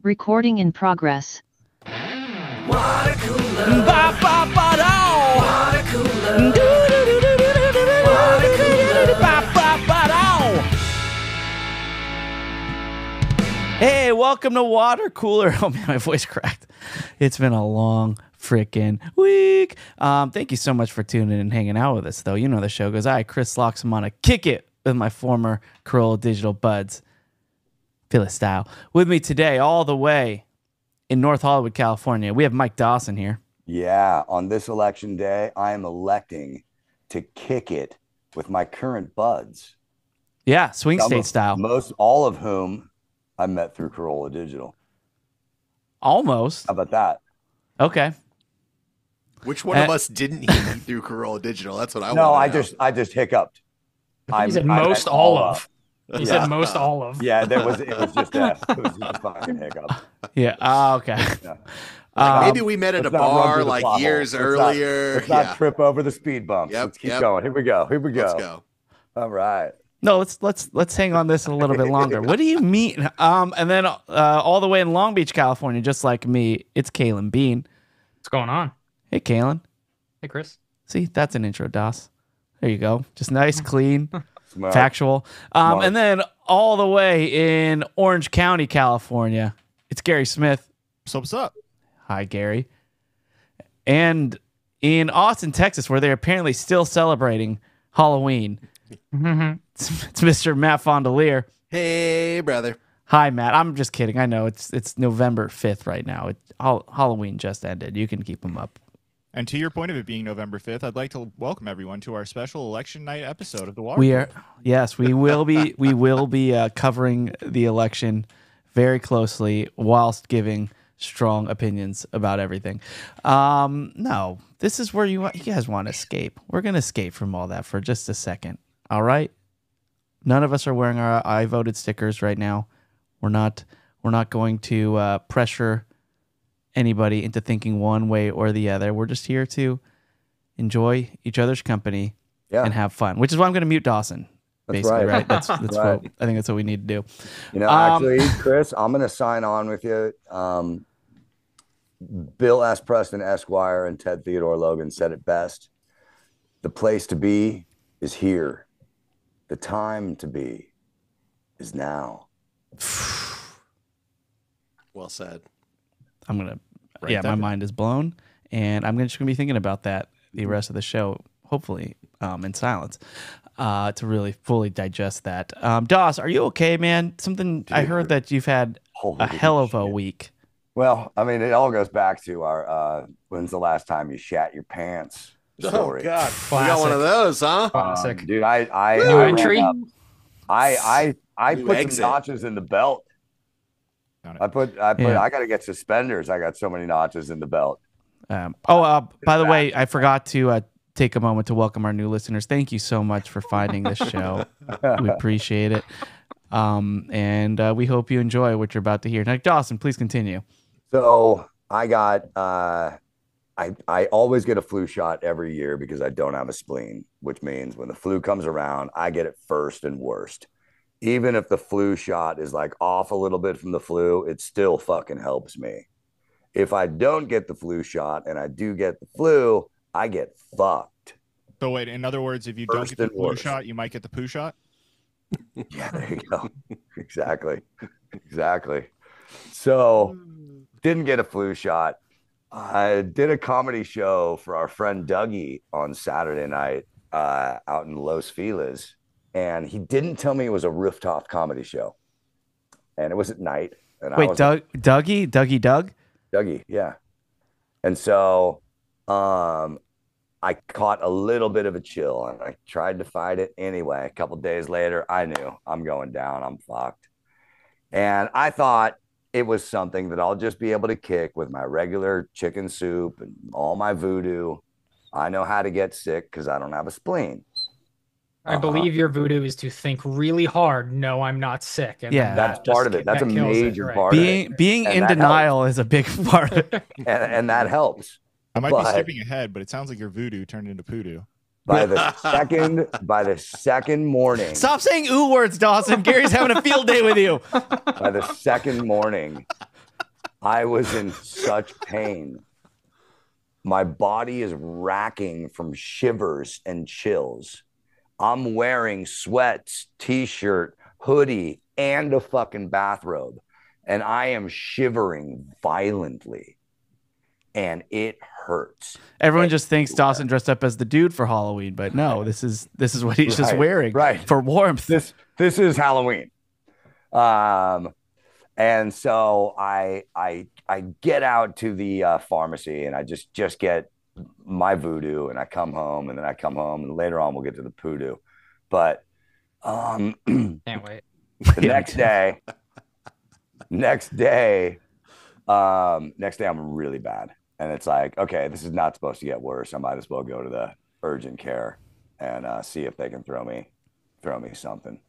Recording in progress. Watercooler. Hey, welcome to Watercooler. Oh man, my voice cracked. It's been a long freaking week. Thank you so much for tuning in and hanging out with us, though. You know the show goes, Chris Locks, I'm on a kick it with my former Corolla Digital buds. Feel it style. With me today, all the way in North Hollywood, California, we have Mike Dawson here. Yeah, on this election day, I am electing to kick it with my current buds. Yeah, swing state style. All of whom I met through Corolla Digital. Almost. How about that? Okay. Which one of us didn't he meet through Corolla Digital? That's what I want. No, I just hiccuped. He said most all of. He said most all of. Yeah, it was just a fucking hiccup. Yeah. Okay. Yeah. Maybe we met at a bar like years earlier. Let's not trip over the speed bumps. Let's keep going. Here we go. Let's go. All right. No, let's hang on this a little bit longer. What do you mean? And then all the way in Long Beach, California, just like me, it's Kalen Bean. What's going on? Hey, Kalen. Hey, Chris. See, that's an intro, DOS. There you go. Just nice, clean, Smart. factual. And then all the way in Orange County, California, it's Gary Smith. So what's up? Hi, Gary. And in Austin, Texas, where they're apparently still celebrating Halloween, it's Mr. Matt Fondelier. Hey, brother. Hi, Matt. I'm just kidding. I know it's November 5th right now. Halloween just ended. You can keep them up. And to your point of it being November 5th, I'd like to welcome everyone to our special election night episode of the Water. We will be covering the election very closely whilst giving strong opinions about everything. No, this is where you guys want to escape. We're going to escape from all that for just a second. All right? None of us are wearing our I voted stickers right now. We're not going to pressure anybody into thinking one way or the other. We're just here to enjoy each other's company and have fun, which is why I'm going to mute Dawson. That's basically, right. That's right. what I think that's what we need to do. You know, actually, Chris, I'm going to sign on with you. Bill S. Preston Esquire and Ted Theodore Logan said it best. The place to be is here. The time to be is now. Well said. I'm going to, my mind is blown, and I'm just going to be thinking about that the rest of the show, hopefully in silence, to really fully digest that. Doss, are you okay, man? Dude, I heard that you've had a hell of a week. Well, I mean, it all goes back to our when's the last time you shat your pants story. Oh God, we got one of those, huh? Classic. Dude, I put some notches in the belt. I got to get suspenders. I got so many notches in the belt. By the way, I forgot to take a moment to welcome our new listeners. Thank you so much for finding this show. We appreciate it. And we hope you enjoy what you're about to hear. Now, Dawson, please continue. So I got, I always get a flu shot every year because I don't have a spleen, which means when the flu comes around, I get it first and worst. Even if the flu shot is like off a little bit from the flu, it still fucking helps me. If I don't get the flu shot and I do get the flu, I get fucked. So wait, in other words, if you don't get the flu shot, you might get the poo shot? Yeah, there you go. Exactly. So didn't get a flu shot. I did a comedy show for our friend Dougie on Saturday night out in Los Feliz. And he didn't tell me it was a rooftop comedy show. And it was at night. And wait, Dougie, yeah. And so I caught a little bit of a chill and I tried to fight it anyway. A couple days later, I knew I'm going down. I'm fucked. And I thought it was something that I'll just be able to kick with my regular chicken soup and all my voodoo. I know how to get sick because I don't have a spleen. I believe your voodoo is to think really hard. No, I'm not sick. And that's part of it. That's a major part of it. Being in denial is a big part of it. and that helps. I might be skipping ahead, but it sounds like your voodoo turned into poodoo. By the second morning. Stop saying ooh words, Dawson. Gary's having a field day with you. By the second morning, I was in such pain. My body is racking from shivers and chills. I'm wearing sweats, t-shirt, hoodie, and a fucking bathrobe. And I am shivering violently. And it hurts. Everyone just thinks Dawson dressed up as the dude for Halloween, but no, this is what he's just wearing for warmth. This is Halloween. And so I get out to the pharmacy and I just get my voodoo and I come home and then I come home and later on we'll get to the poodoo. But Can't wait. the next day I'm really bad. And it's like, okay, this is not supposed to get worse. I might as well go to the urgent care and see if they can throw me something.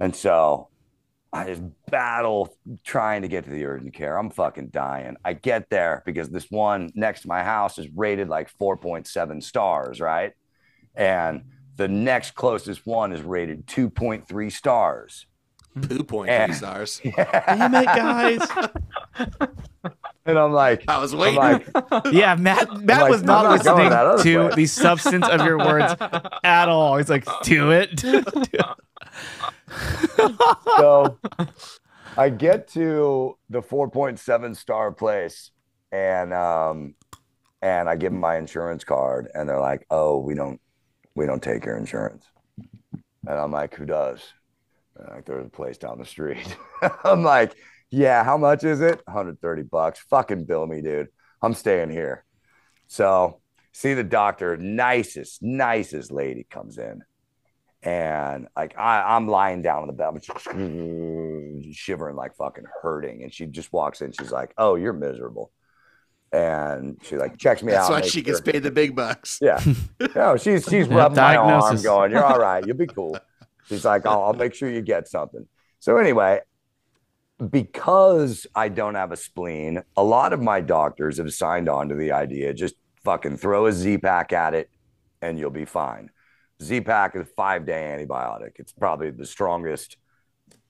And so I just battle trying to get to the urgent care. I'm fucking dying. I get there because this one next to my house is rated like 4.7 stars, right? And the next closest one is rated 2.3 stars. 2.3 stars. Damn it, guys. And I'm like, I was waiting. Yeah, Matt was not listening to the substance of your words at all. He's like, do it. So I get to the 4.7 star place and I give them my insurance card and they're like, oh, we don't take your insurance. And I'm like, who does? And like, there's a place down the street. I'm like, yeah, how much is it? $130. Fucking bill me, dude. I'm staying here. So see the doctor, nicest lady comes in. And like I'm lying down on the bed, I'm shivering, like fucking hurting. And she just walks in. She's like, "Oh, you're miserable." And she like checks me out. That's why she gets paid the big bucks. Yeah. No, she's rubbing my arm, going, "You're all right. You'll be cool." She's like, I'll make sure you get something. So anyway, because I don't have a spleen, a lot of my doctors have signed on to the idea, just fucking throw a Z-Pack at it, and you'll be fine. Z-Pack is a 5-day antibiotic. It's probably the strongest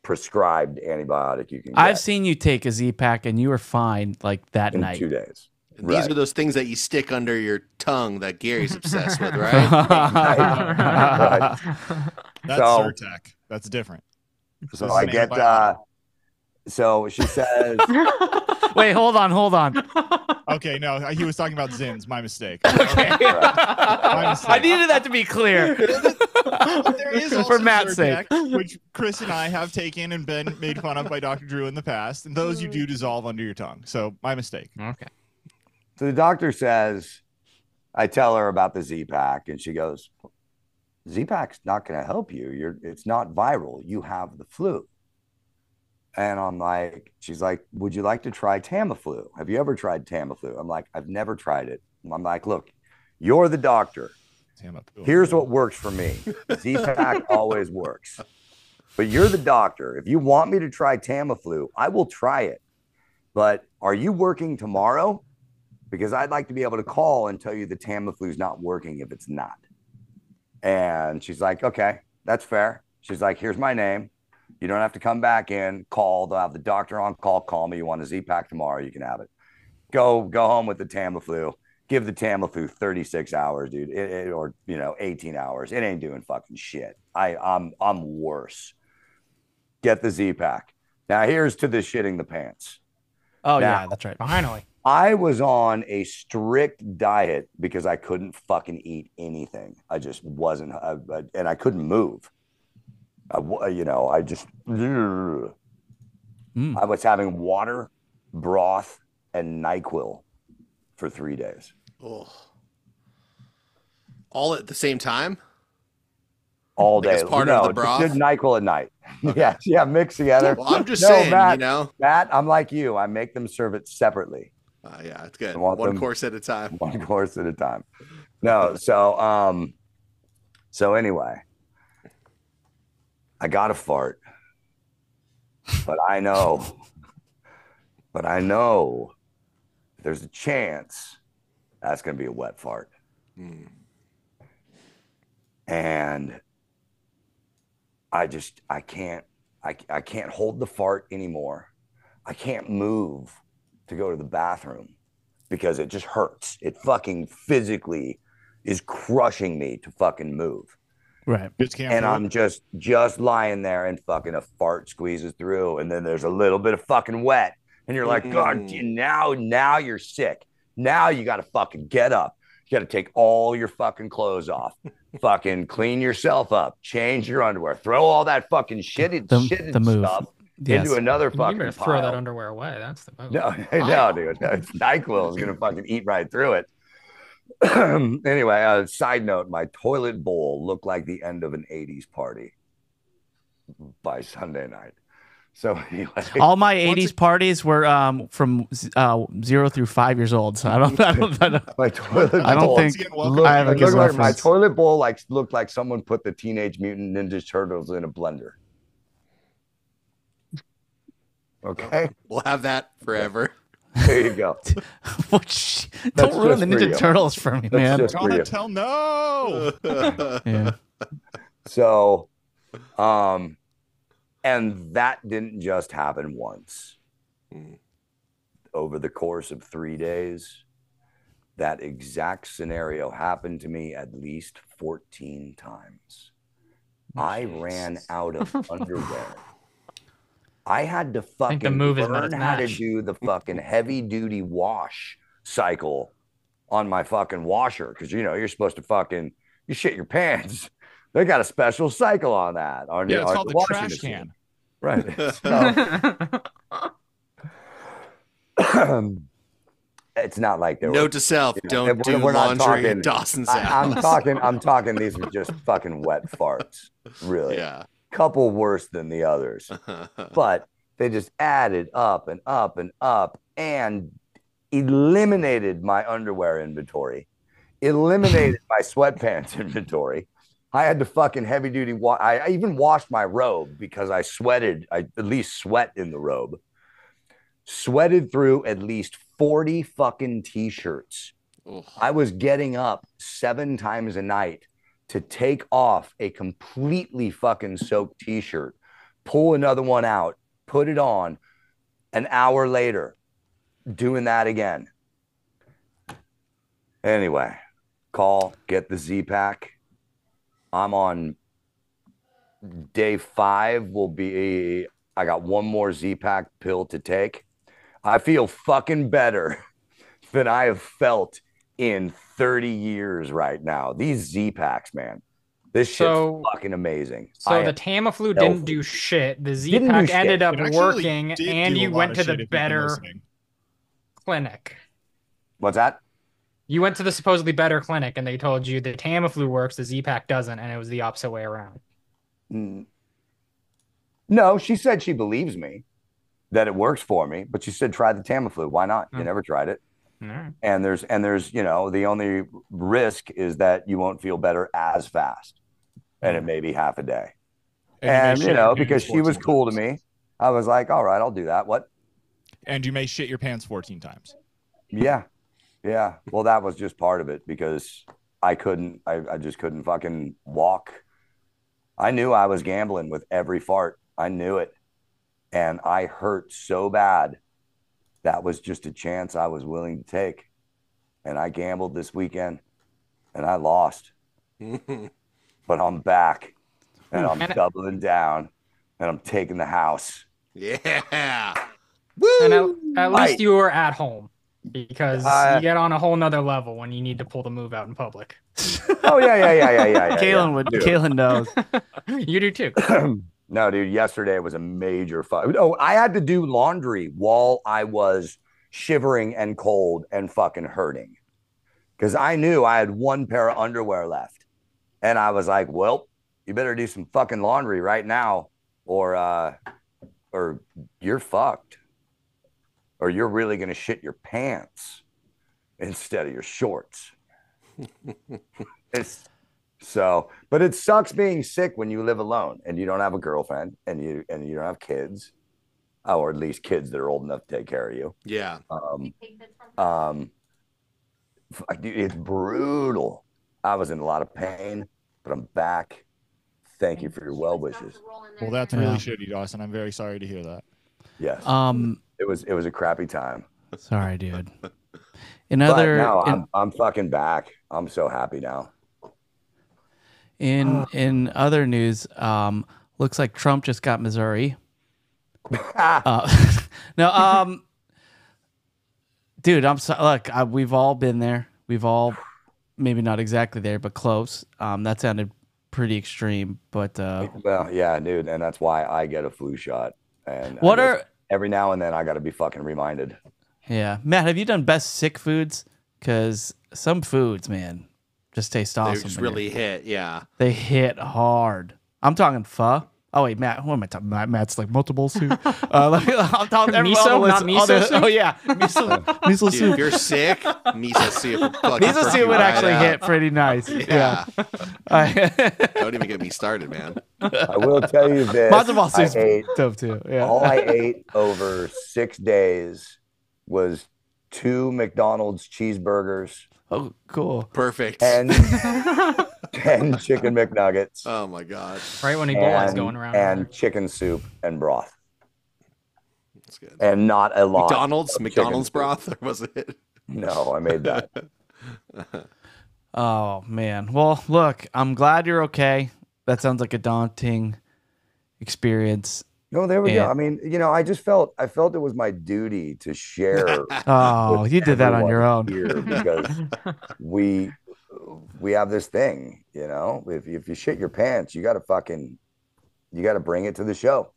prescribed antibiotic you can get. I've seen you take a Z-Pack and you were fine like that in night. 2 days. These are those things that you stick under your tongue that Gary's obsessed with, right? Right. That's Zyrtec. That's different. So I get so she says Wait, hold on. Okay, no, he was talking about Zins. My mistake. Okay. My mistake. I needed that to be clear. There is also For Matt's Zyrtec, which Chris and I have taken and been made fun of by Dr. Drew in the past, and those you do dissolve under your tongue. So my mistake. Okay. So the doctor says, I tell her about the Z-Pack, and she goes, Z-Pack's not going to help you. It's not viral. You have the flu. And I'm like, she's like, would you like to try Tamiflu? Have you ever tried Tamiflu? I'm like, I've never tried it. I'm like, look, you're the doctor. Tamiflu. Here's what works for me. Z-Pack always works. But you're the doctor. If you want me to try Tamiflu, I will try it. But are you working tomorrow? Because I'd like to be able to call and tell you the Tamiflu is not working if it's not. And she's like, okay, that's fair. She's like, here's my name. You don't have to come back in, call. They'll have the doctor on call. Call me. You want a Z-Pack tomorrow, you can have it. Go home with the Tamiflu. Give the Tamiflu 36 hours, dude, or 18 hours. It ain't doing fucking shit. I'm worse. Get the Z-Pack. Now here's to the shitting the pants. Oh, yeah, that's right. Finally. I was on a strict diet because I couldn't fucking eat anything. I just wasn't, and I couldn't move. I was having water, broth, and NyQuil for 3 days. Oh. All at the same time? All day. As part of the broth? Just NyQuil at night. Okay. Yeah, mixed together. Well, I'm just saying, Matt, Matt, I'm like you. I make them serve it separately. Yeah, it's good. One course at a time. One course at a time. No, so anyway, I got a fart, but I know there's a chance that's going to be a wet fart. And I can't hold the fart anymore. I can't move to go to the bathroom because it just hurts. It fucking physically is crushing me to fucking move. Right. And I'm just lying there and fucking a fart squeezes through. And then there's a little bit of fucking wet. And you're like, God, now you're sick. Now you got to fucking get up. You got to take all your fucking clothes off, fucking clean yourself up, change your underwear, throw all that fucking shit and stuff into another fucking You better pile. throw that underwear away. That's the move. No, dude. NyQuil is going to fucking eat right through it. Anyway, side note, my toilet bowl looked like the end of an 80s party by Sunday night. So anyway, all my 80s parties were from 0 through 5 years old. So I don't my toilet bowl. I don't think I have a good reference. My toilet bowl looked like someone put the Teenage Mutant Ninja Turtles in a blender. Okay, we'll have that forever. There you go. Don't ruin the Ninja Turtles for me, man. Donatello, no. Yeah. So, and that didn't just happen once. Over the course of 3 days, that exact scenario happened to me at least 14 times. I ran out of underwear. I had to fucking learn how to do the fucking heavy duty wash cycle on my fucking washer. Cause you're supposed to fucking, you shit your pants. They got a special cycle on that. It's called the trash can. Right. So, it's not like there Note to self, don't do laundry at Dawson's house. I'm talking these were just fucking wet farts. Really. Yeah. Couple worse than the others, but they just added up and up and up and eliminated my underwear inventory, eliminated my sweatpants inventory. I had to fucking heavy duty I even washed my robe because I sweated. I at least sweat in the robe. Sweated through at least 40 fucking t-shirts. I was getting up 7 times a night to take off a completely fucking soaked t-shirt, pull another one out, put it on, an hour later, doing that again. Anyway, get the Z-Pack. I'm on day 5 I got one more Z-Pack pill to take. I feel fucking better than I have felt in 30 years right now. These Z-Packs, man. This shit's fucking amazing. So the Tamiflu didn't do shit. The Z-Pack ended up working, and you went to the better clinic. What's that? You went to the supposedly better clinic, and they told you the Tamiflu works, the Z-Pack doesn't, and it was the opposite way around. No, she said she believes me that it works for me, but she said try the Tamiflu. Why not? You never tried it. And there's the only risk is that you won't feel better as fast, and it may be half a day. And because she was cool to me, I was like, all right, I'll do that. What? And you may shit your pants 14 times. Yeah. Well, that was just part of it because I just couldn't fucking walk. I knew I was gambling with every fart. I knew it. And I hurt so bad. That was just a chance I was willing to take. And I gambled this weekend and I lost. But I'm back and I'm doubling down and I'm taking the house. Yeah. Woo! And at least you were at home because you get on a whole nother level when you need to pull the move out in public. Oh, yeah. Kalen knows. You do too. No, dude, yesterday was a major fight. Oh, I had to do laundry while I was shivering and cold and fucking hurting because I knew I had one pair of underwear left. And I was like, well, you better do some fucking laundry right now or you're fucked. Or you're really going to shit your pants instead of your shorts. But it sucks being sick when you live alone and you don't have a girlfriend and you don't have kids, or at least kids that are old enough to take care of you. Yeah. It's brutal. I was in a lot of pain, but I'm back. Thank you for your well wishes. Well, that's really shitty, Dawson. I'm very sorry to hear that. Yes. It was a crappy time. Sorry, dude. I'm fucking back. I'm so happy now. In other news, looks like Trump just got Missouri. No, dude, I'm sorry. Look, we've all been there. We've all, maybe not exactly there, but close. That sounded pretty extreme, but well, yeah, dude, and that's why I get a flu shot. And every now and then I got to be fucking reminded. Yeah, Matt, have you done best sick foods? Because some foods, man, just taste awesome. They just really hit, yeah. They hit hard. I'm talking pho. Oh wait, Matt, who am I talking about? Matt's like multiple soup. I'm talking miso, not miso soup. Oh yeah, miso soup. If you're sick, miso soup. Miso soup would actually hit pretty nice. Yeah. Don't even get me started, man. I will tell you this. Matzo ball soup's dope too. Yeah. All I ate over 6 days was 2 McDonald's cheeseburgers. Oh, cool. Perfect. And 10 chicken McNuggets. Oh my god. Right when Ebola's going around. And chicken soup and broth. That's good. And not a lot. McDonald's broth, or was it? No, I made that. Oh man. Well, look, I'm glad you're okay. That sounds like a daunting experience. No, there we go. I mean, I felt it was my duty to share. Oh, you did that on your own. Here because we have this thing, if you shit your pants, you got to bring it to the show.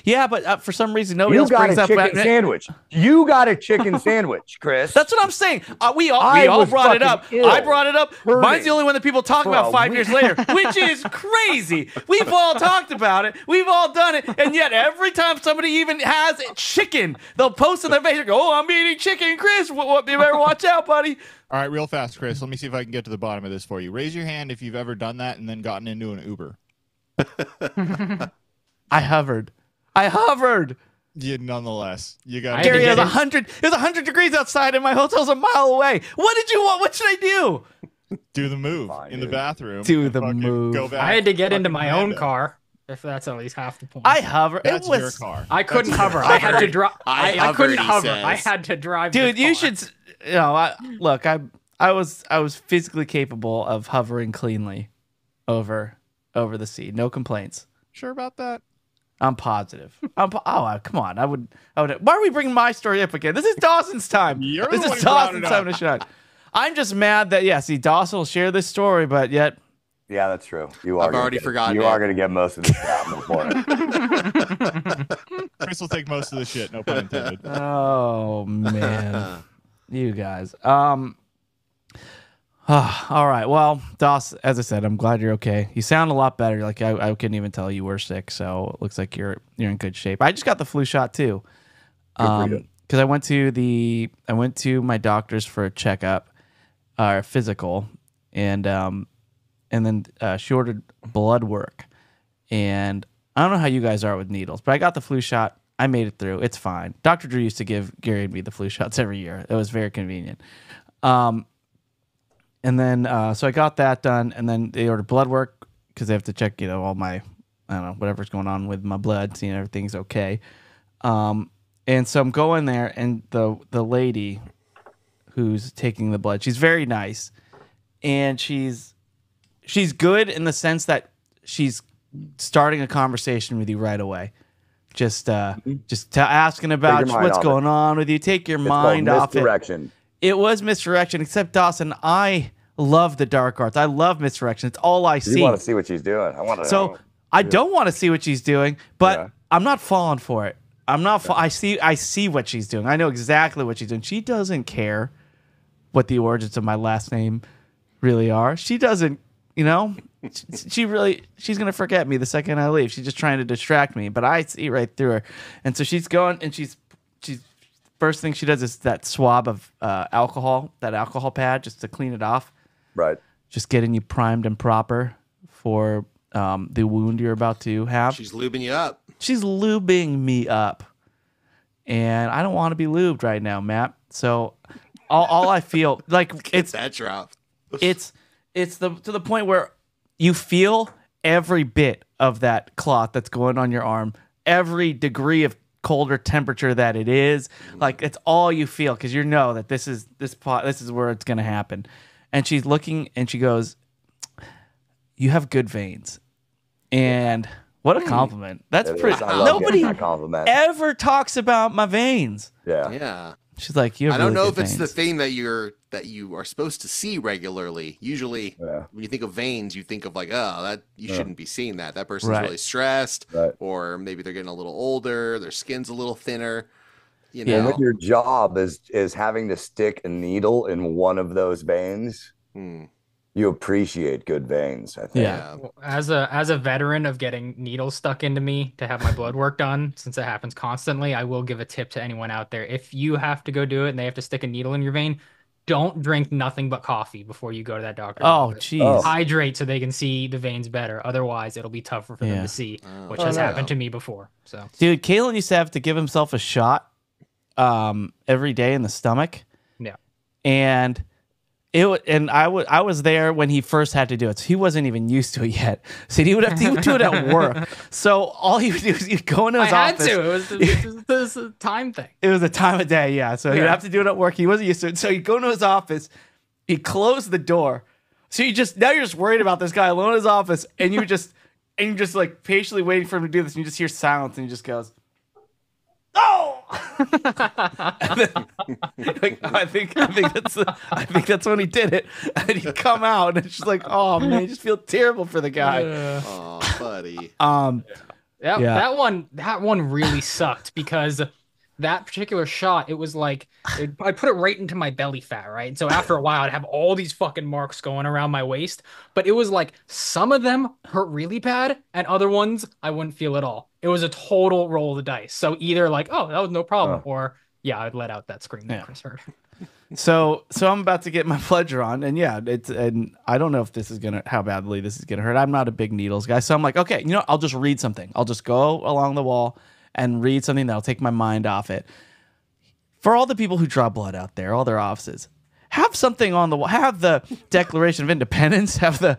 Yeah, but for some reason, nobody else brings up chicken sandwich. You got a chicken sandwich, Chris. That's what I'm saying. We all brought it up. I brought it up. Mine's the only one that people talk about 5 years later, which is crazy. We've all talked about it. We've all done it. And yet every time somebody even has chicken, they'll post in their face and go, "Oh, I'm eating chicken, Chris. You better watch out, buddy." All right, real fast, Chris. Let me see if I can get to the bottom of this for you. Raise your hand if you've ever done that and then gotten into an Uber. I hovered. Yeah, nonetheless, you got Gary. It was 100 degrees outside, and my hotel's a mile away. What did you want? What should I do? Do the move in the bathroom. Do the move. Go back. I had to get into my own car. If that's at least half the point. I hover. That's your car. I couldn't hover. I had to drive. I couldn't hover. Says. I had to drive. Dude, you should. Look. I was physically capable of hovering cleanly over the sea. No complaints. Sure about that? I'm positive. Come on. I would. Why are we bringing my story up again? This is Dawson's time. This is Dawson's time to shine. I'm just mad that Dawson will share this story, but yet. Yeah, that's true. I've already forgotten. You are going to get most of the shit before it. Chris will take most of the shit. No pun intended. Oh man, you guys. All right. Well, Doss, as I said, I'm glad you're okay. You sound a lot better. Like I couldn't even tell you were sick, so it looks like you're in good shape. I just got the flu shot too, because I went to my doctor's for a checkup, physical, and then she ordered blood work, and I don't know how you guys are with needles, but I got the flu shot. I made it through. It's fine. Dr. Drew used to give Gary and me the flu shots every year. It was very convenient. And then, so I got that done, and then they ordered blood work because they have to check, all my, I don't know, whatever's going on with my blood, seeing everything's okay. And so I'm going there, and the lady who's taking the blood, she's very nice, and she's good in the sense that she's starting a conversation with you right away. Just asking about what's going on with you. Take your mind off it. It was misdirection, except Dawson, I love the dark arts. I love misdirection. It's all I see. You want to see what she's doing. I don't want to see what she's doing, but I'm not falling for it. I'm not. I see what she's doing. I know exactly what she's doing. She doesn't care what the origins of my last name really are. She doesn't. She's gonna forget me the second I leave. She's just trying to distract me, but I see right through her. And so she's going, and she's first thing she does is that swab of alcohol, that alcohol pad, just to clean it off. Right. Just getting you primed and proper for the wound you're about to have. She's lubing you up. She's lubing me up. And I don't want to be lubed right now, Matt. So all I feel like it's that drop. It's to the point where you feel every bit of that clot that's going on your arm, every degree of colder temperature that it is. Like it's all you feel because you know that this is where it's gonna happen. And she's looking and she goes, "You have good veins," and what a compliment! That's pretty. Nobody ever talks about my veins. Yeah. She's like, "You have I don't really know good if it's veins." the thing that you are supposed to see regularly. Usually, when you think of veins, you think of like, oh, that you shouldn't be seeing that. That person's really stressed, or maybe they're getting a little older. Their skin's a little thinner. You know, when your job is having to stick a needle in one of those veins, you appreciate good veins. I think. Yeah. As a veteran of getting needles stuck into me to have my blood work done, since it happens constantly, I will give a tip to anyone out there. If you have to go do it and they have to stick a needle in your vein, don't drink nothing but coffee before you go to that doctor. Oh, jeez. Hydrate so they can see the veins better. Otherwise, it'll be tougher for them to see, which has happened to me before. So, dude, Kalen used to have to give himself a shot every day in the stomach. Yeah. And I was there when he first had to do it. So he wasn't even used to it yet. So he would do it at work. So all he would do is he'd go into his office. It was a time thing. It was a time of day, yeah. So he'd have to do it at work. He wasn't used to it. So he'd go into his office, he'd close the door. So you're just worried about this guy alone in his office, and you're just like patiently waiting for him to do this, and you just hear silence, and he just goes, "Oh!" And then, like, I think that's when he did it. And then he'd come out, and it's just like, oh man, you just feel terrible for the guy. Oh, buddy. That one really sucked because that particular shot, it was like I put it right into my belly fat, right? And so after a while, I'd have all these fucking marks going around my waist. But it was like some of them hurt really bad, and other ones I wouldn't feel at all. It was a total roll of the dice. So either like, oh, that was no problem, or yeah, I'd let out that scream that Chris heard. So I'm about to get my blood drawn, and and I don't know if how badly this is gonna hurt. I'm not a big needles guy, so I'm like, okay, I'll just read something. I'll just go along the wall and read something that'll take my mind off it. For all the people who draw blood out there, all their offices, have something on the wall. Have the Declaration of Independence. Have the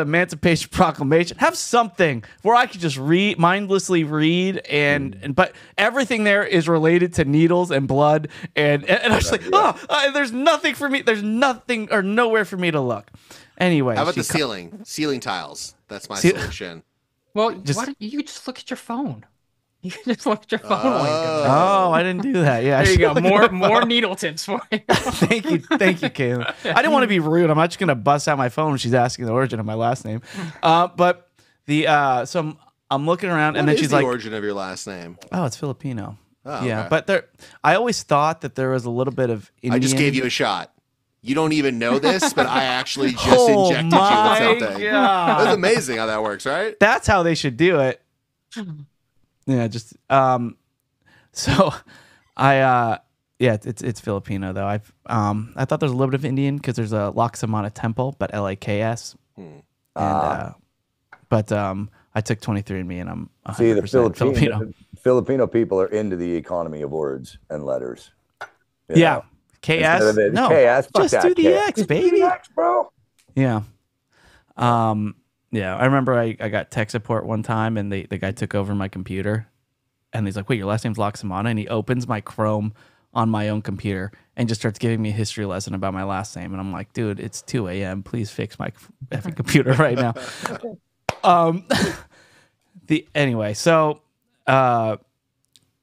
Emancipation Proclamation. Have something where I could just mindlessly read, but everything there is related to needles and blood, and I was like, there's nothing for me. There's nothing or nowhere for me to look. Anyway, how about the ceiling tiles? That's my solution. Well, you just look at your phone. You can just look at your phone while you do that. Oh, I didn't do that. Yeah, there you go. More needle tips for you. Thank you, Kayla. I didn't want to be rude. I'm not just gonna bust out my phone when she's asking the origin of my last name. But so I'm looking around, and then she's like, "The origin of your last name?" Oh, it's Filipino. Oh, yeah, okay. but I always thought that there was a little bit of Indian. I just gave you a shot. You don't even know this, but I actually just injected you with something. God. That's amazing how that works, right? That's how they should do it. Yeah, just so it's Filipino though. I thought there's a little bit of Indian because there's a Laksamana temple, but LAKS. And but I took 23andMe and I'm 100% Filipino. Filipino people are into the economy of words and letters. Yeah. KS. No, KS, just do the X, baby. X, bro. Yeah. Yeah, I remember I got tech support one time, and the guy took over my computer, and he's like, "Wait, your last name's Laksamana?" And he opens my Chrome on my own computer and just starts giving me a history lesson about my last name, and I'm like, "Dude, it's 2 a.m. Please fix my effing computer right now." Anyway, so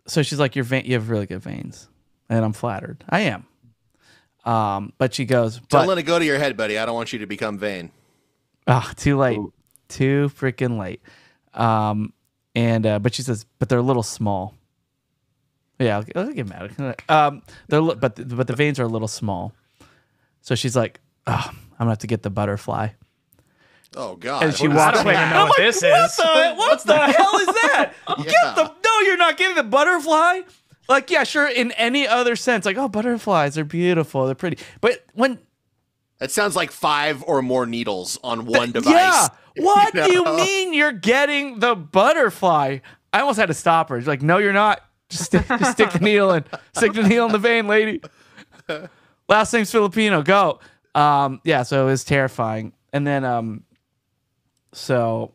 she's like, you have really good veins, and I'm flattered. I am. But she goes, "Don't let it go to your head, buddy. I don't want you to become vain." Oh, too late. Ooh. Too freaking late. But she says, but they're a little small. Yeah, I'll get mad. But the veins are a little small. So she's like, oh, I'm gonna have to get the butterfly. Oh God! And she walks away. I know what this is. What the hell is that? No, you're not getting the butterfly. Like, yeah, sure. In any other sense, like, oh, butterflies are beautiful, they're pretty. But when it sounds like 5 or more needles on one device. Yeah. What do you mean you're getting the butterfly? I almost had to stop her. She's like, no, you're not. Just stick the needle in. Stick the needle in the vein, lady. Last name's Filipino. Go. Yeah, so it was terrifying. And then so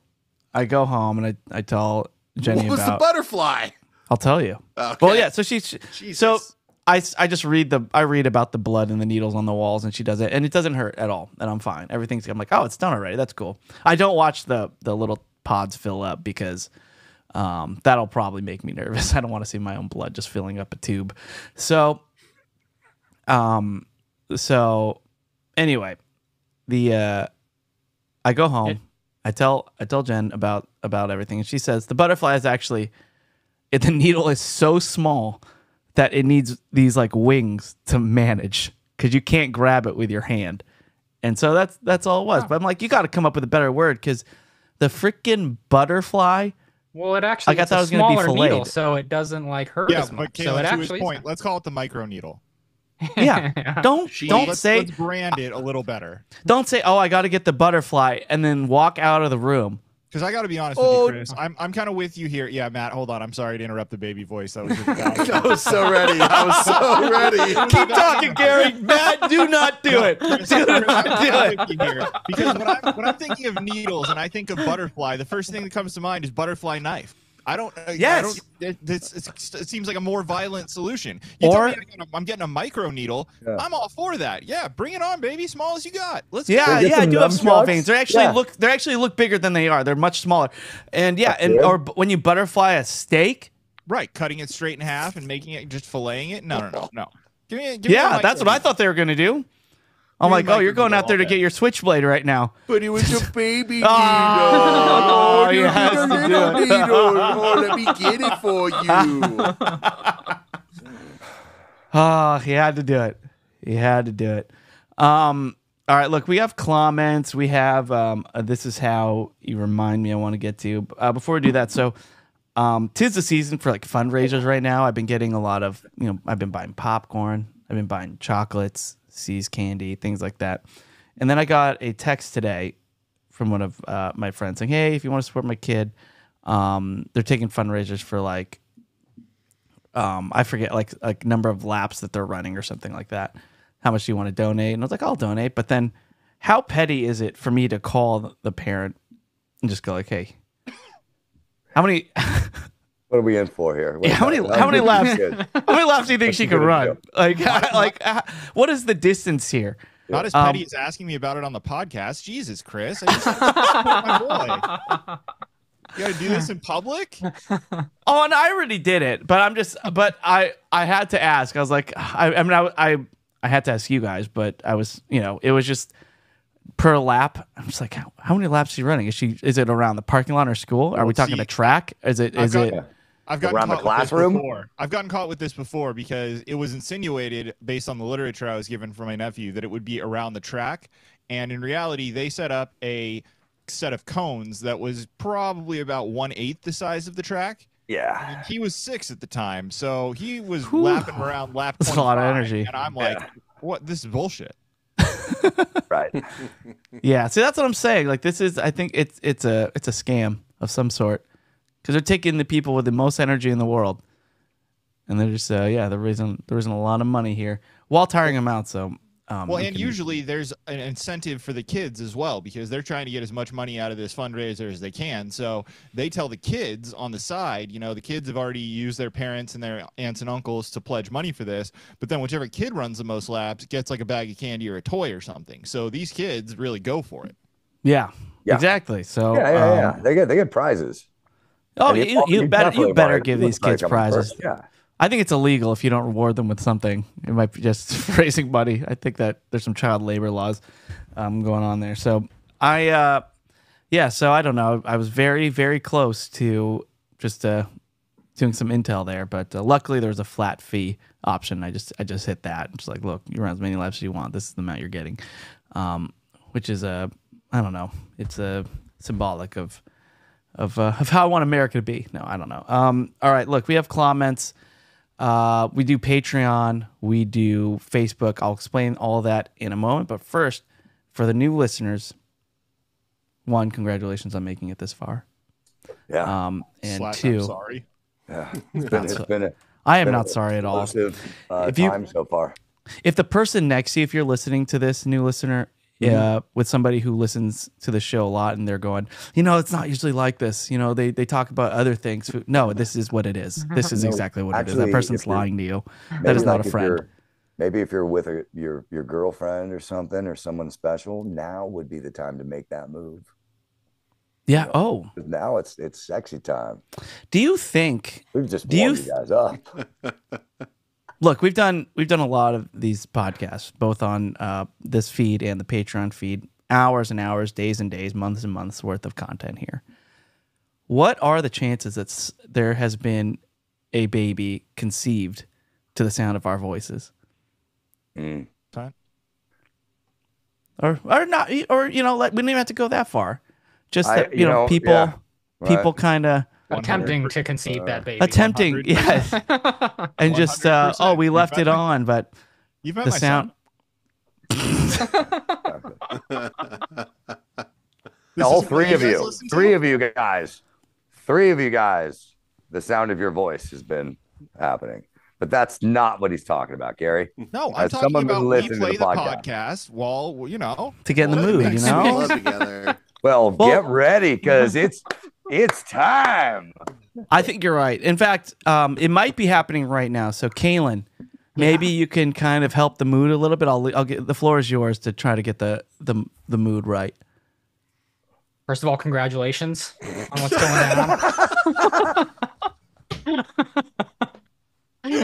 I go home and I tell Jenny what was the butterfly? I'll tell you. Okay. Well, yeah. So so I just read about the blood and the needles on the walls, and she does it, and it doesn't hurt at all, and I'm fine. I'm like, oh, it's done already. That's cool. I don't watch the little pods fill up because that'll probably make me nervous. I don't want to see my own blood just filling up a tube. So anyway, I go home. I tell Jen about everything, and she says the butterfly is actually the needle is so small that it needs these like wings to manage because you can't grab it with your hand, and so that's all it was. But I'm like, you got to come up with a better word because the freaking butterfly. Well, it actually like, I thought it was going to be filleted, needle, so it doesn't like hurt as much. But Caleb, to his point, let's call it the micro needle. Yeah, don't say. Let's brand it a little better. Don't say, oh, I got to get the butterfly, and then walk out of the room. Because I got to be honest with you, Chris. I'm kind of with you here. Yeah, Matt, hold on. I'm sorry to interrupt the baby voice. That was I was so ready. I was so ready. Keep talking, Gary. Matt, do not do it. Do not do it. Here. Because when I'm thinking of needles and I think of butterfly, the first thing that comes to mind is butterfly knife. Yes. It seems like a more violent solution. You tell me I'm getting a micro needle. Yeah. I'm all for that. Yeah, bring it on, baby. Small as you got. Let's go. I do have small veins. They actually look bigger than they are. They're much smaller. And or when you butterfly a steak, right, cutting it straight in half and making it just filleting it. No. Give me that's what I thought they were gonna do. I'm like, oh, you're going out there to get your switchblade right now. But it was a baby needle. Oh, you had to do it. Oh, let me get it for you. Oh, he had to do it. All right, look, we have comments. We have this is how you remind me I want to get to. Before we do that, so 'tis the season for like fundraisers right now. I've been getting a lot of, I've been buying popcorn. I've been buying chocolates, C's candy, things like that. And then I got a text today from one of my friends saying, hey, if you want to support my kid, they're taking fundraisers for like, I forget, like number of laps that they're running or something like that. How much do you want to donate? And I was like, I'll donate. But then how petty is it for me to call the parent and just go like, hey, how many... What are we in for here? Yeah, how many laps? How many laps do you think she could run? What is the distance here? Not as petty as asking me about it on the podcast. Jesus, Chris, I just have to support my boy. You got to do this in public? Oh, and I already did it, but I had to ask. I was like, I had to ask you guys, but I was, it was just per lap. I'm just like, how many laps is she running? Is it around the parking lot or school? Are we talking a track? I've gotten around the classroom. I've gotten caught with this before because it was insinuated based on the literature I was given from my nephew that it would be around the track. And in reality, they set up a set of cones that was probably about 1/8 the size of the track. Yeah. And he was 6 at the time. So he was lapping around lap 25. That's a lot of energy. And I'm like, what? This is bullshit. Right. Yeah. See, that's what I'm saying. Like, I think it's a scam of some sort. Because they're taking the people with the most energy in the world, and they're just they're raising a lot of money here while tiring them out. So usually there's an incentive for the kids as well because they're trying to get as much money out of this fundraiser as they can. So they tell the kids on the side, the kids have already used their parents and their aunts and uncles to pledge money for this, but then whichever kid runs the most laps gets like a bag of candy or a toy or something. So these kids really go for it. Yeah. Exactly. So yeah. They get prizes. Oh, you better give these kids prizes. Yeah. I think it's illegal if you don't reward them with something. It might be just raising money. I think that there's some child labor laws going on there. So so I don't know. I was very, very close to just doing some intel there, but luckily there was a flat fee option. I just hit that. Just like, look, you run as many laps as you want. This is the amount you're getting, which is I don't know. It's symbolic of how I want America to be. No, I don't know. All right, look, we have comments. We do Patreon. We do Facebook. I'll explain all that in a moment. But first, for the new listeners, one, congratulations on making it this far. Yeah. And two, I'm sorry. Yeah. I am not sorry at all. Time so far. If the person next to you, if you're listening to this, new listener, with somebody who listens to the show a lot, and they're going, it's not usually like this. They talk about other things. No, this is what it is. This is exactly what it is. That person's lying to you. That is not a friend. Maybe if you're with your girlfriend or something, or someone special, now would be the time to make that move. Yeah. Oh, now it's sexy time. Do you think we've just warmed you guys up? Look, we've done a lot of these podcasts, both on this feed and the Patreon feed. Hours and hours, days and days, months and months worth of content here. What are the chances that there has been a baby conceived to the sound of our voices? Fine. Or not, or we don't even have to go that far. Just that people kind of attempting to conceive that baby. Attempting, yes. And just we left it on, but you've met the my sound. All three of you guys, the sound of your voice has been happening. But that's not what he's talking about, Gary. No, I'm talking about we play the podcast while, to get in the mood, together. Well, get ready, because it's time. I think you're right. In fact, it might be happening right now. So, Kaylin, maybe you can kind of help the mood a little bit. I'll get the floor is yours to try to get the mood right. First of all, congratulations on what's going on.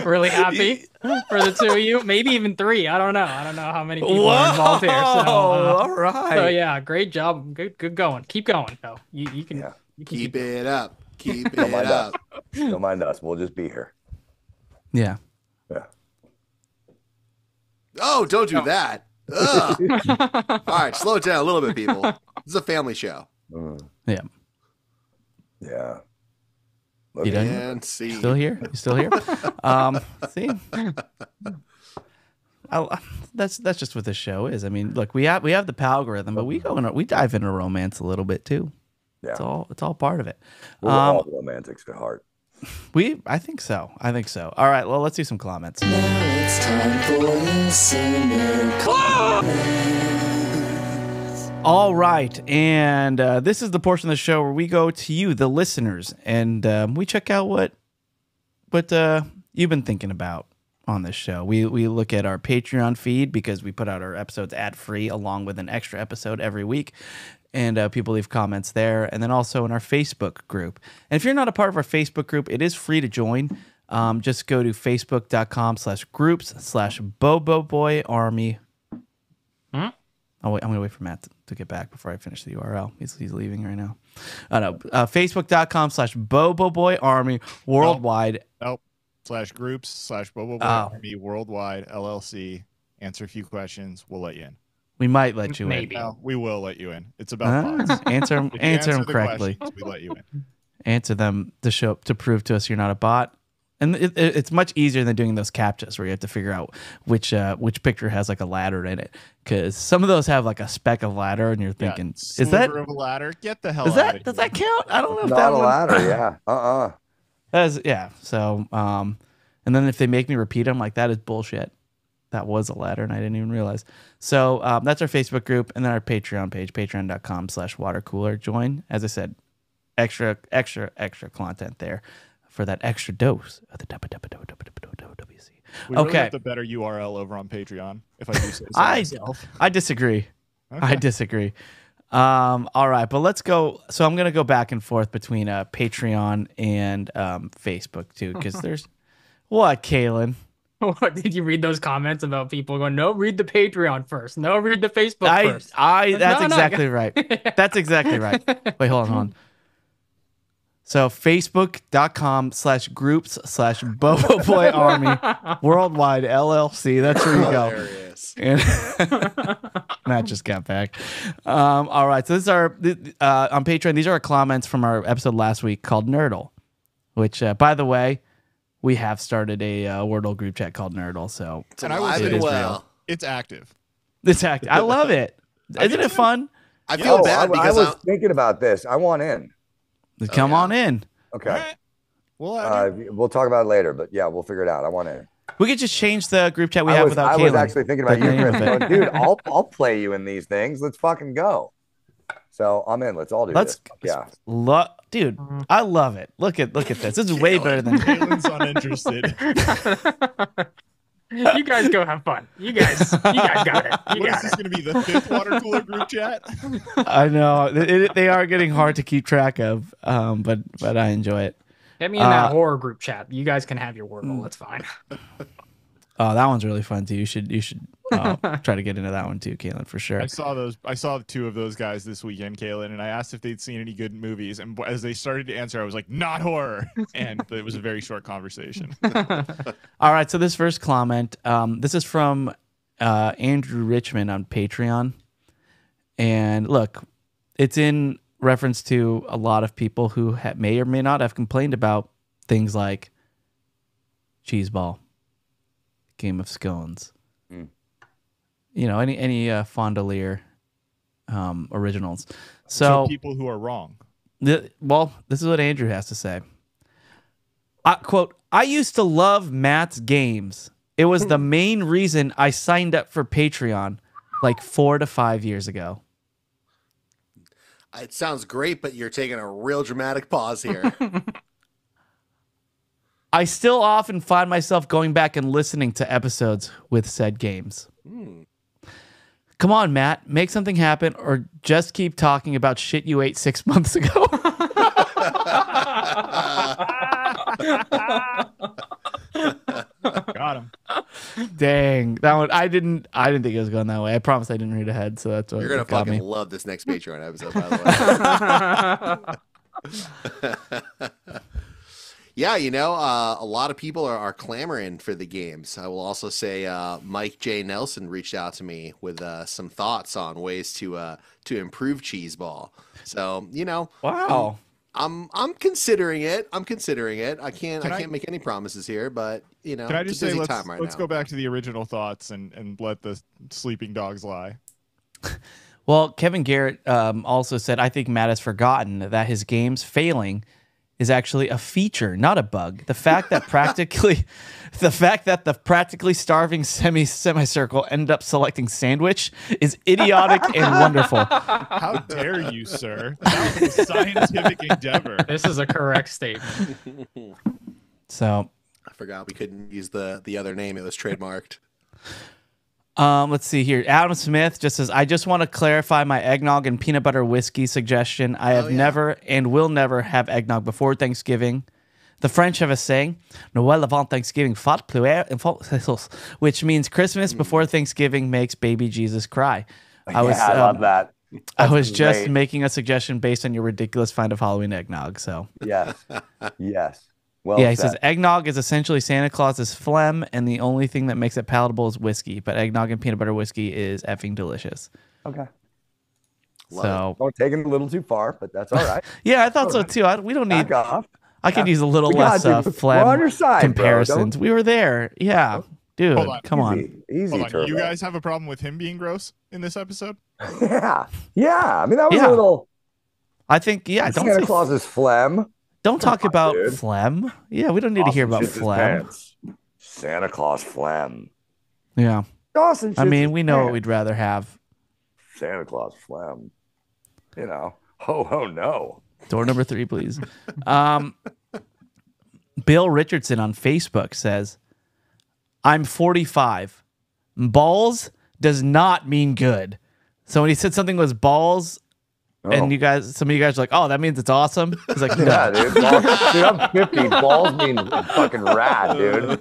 Really happy for the two of you, maybe even three. I don't know how many people are involved here. So, all right. So yeah, great job. Good going. Keep going. though. You can keep it up. Keep it up. Don't mind us. We'll just be here. Yeah. Oh, don't do that. All right, slow it down a little bit, people. This is a family show. Yeah. Yeah. You done? And see. Still here? You still here? See, that's just what this show is. I mean, look, we have the algorithm, but we dive into romance a little bit too. Yeah, it's all part of it. We're all romantics at heart. I think so. All right, well, let's do some comments. Now it's time for listener comments. All right, and this is the portion of the show where we go to you, the listeners, and we check out what you've been thinking about on this show. We look at our Patreon feed because we put out our episodes ad-free along with an extra episode every week, and people leave comments there, and then also in our Facebook group. And if you're not a part of our Facebook group, it is free to join. Just go to facebook.com/groups/BoboBoyArmy. Oh, wait, I'm going to wait for Matt to get back before I finish the URL. He's leaving right now. Facebook.com/BoboBoyArmy worldwide. /groups/BoboBoyArmy worldwide LLC. Answer a few questions. We'll let you in. We might let you in. No, we will let you in. It's about bots. Answer them correctly. We let you in. Answer them to prove to us you're not a bot. And it's much easier than doing those captchas where you have to figure out which picture has like a ladder in it, because some of those have like a speck of ladder, and you're thinking, is that of a ladder? Get the hell out of here. Does that count? I don't know if not that a ladder. Yeah. That is, yeah. So and then if they make me repeat them, like, that is bullshit. That was a ladder, and I didn't even realize. So that's our Facebook group, and then our Patreon page, patreon.com/watercooler. Join, as I said, extra content there for that extra dose of the WC. We really have the better URL over on Patreon, if I do say so myself. I disagree. Okay. I disagree. All right, but let's go. So I'm going to go back and forth between Patreon and Facebook, too, because there's... What, Kaylin? What, did you read those comments about people going, no, read the Patreon first. No, read the Facebook first. That's exactly right. That's exactly right. Wait, hold on. So facebook.com/groups/BoboBoyArmy worldwide LLC. That's where you go. And Matt just got back. All right. So this is our on Patreon. These are our comments from our episode last week called Nerdle, which, by the way, we have started a Wordle group chat called Nerdle. So it's alive and well. It's active. It's active. I love it. Isn't it fun? I feel bad because I was thinking about this. I want in. Come on in. Okay. Right. We'll talk about it later, but yeah, we'll figure it out. I want in. We could just change the group chat we have without I Kaylin. was actually thinking about you, Chris. Going, dude, I'll play you in these things. Let's fucking go. So I'm in. Let's all do this. Yeah. Dude, I love it. Look at this. This is way better than Kaylin's uninterested. You guys go have fun. You guys got it. What is this going to be, the 5th water cooler group chat? I know they are getting hard to keep track of, but I enjoy it. Get me in that horror group chat. You guys can have your Wordle. That's fine. Oh, that one's really fun too. You should try to get into that one too, Kaylin, for sure. I saw 2 of those guys this weekend, Kaylin, and I asked if they'd seen any good movies, and as they started to answer, I was like, "Not horror," and it was a very short conversation. All right, so this first comment, this is from Andrew Richmond on Patreon, and look, it's in reference to a lot of people who may or may not have complained about things like cheese ball, game of scones. You know, any Fondelier originals. So people who are wrong. Well, this is what Andrew has to say. Quote, I used to love Matt's games. It was the main reason I signed up for Patreon like 4 to 5 years ago. It sounds great, but you're taking a real dramatic pause here. I still often find myself going back and listening to episodes with said games. Come on, Matt, make something happen or just keep talking about shit you ate 6 months ago. Got him. Dang, that one I didn't think it was going that way. I promise I didn't read ahead, so that's what You're gonna got fucking me. love this next Patreon episode, by the way. Yeah, you know, a lot of people are clamoring for the games. I will also say Mike J. Nelson reached out to me with some thoughts on ways to improve cheese ball. So, you know, Wow. I'm considering it. I can't make any promises here, but you know, Can I just it's a say busy time right let's now. go back to the original thoughts and let the sleeping dogs lie. Well, Kevin Garrett also said, I think Matt has forgotten that his games failing is actually a feature, not a bug. The fact that the practically starving semicircle ended up selecting sandwich is idiotic and wonderful. How dare you, sir? That was a scientific endeavor. This is a correct statement. So I forgot we couldn't use the other name. It was trademarked. let's see here. Adam Smith just says, I just want to clarify my eggnog and peanut butter whiskey suggestion. I have never and will never have eggnog before Thanksgiving. The French have a saying, Noël avant Thanksgiving, fat pleurer, which means Christmas before Thanksgiving makes baby Jesus cry. I love that. I was just making a suggestion based on your ridiculous find of Halloween eggnog. So yes. Well, yeah, he says eggnog is essentially Santa Claus's phlegm, and the only thing that makes it palatable is whiskey. But eggnog and peanut butter whiskey is effing delicious. Okay. So taking it a little too far, but that's all right. yeah, I thought so too. We don't need. I could use a little less phlegm on your side, comparisons. We were there. Yeah, dude, come on. Easy. You guys have a problem with him being gross in this episode? Yeah. I mean, that was a little. I think Santa Claus's phlegm. Don't talk about phlegm. Yeah, we don't need to hear about phlegm. Santa Claus phlegm. Yeah. Dawson. I mean, we know what we'd rather have. Santa Claus phlegm. You know. Oh no. Door number 3, please. Bill Richardson on Facebook says, I'm 45. Balls does not mean good. So when he said something was balls, and some of you guys are like, oh, that means it's awesome. He's like, no. Yeah, dude. Dude, I'm 50. Balls mean fucking rad, dude.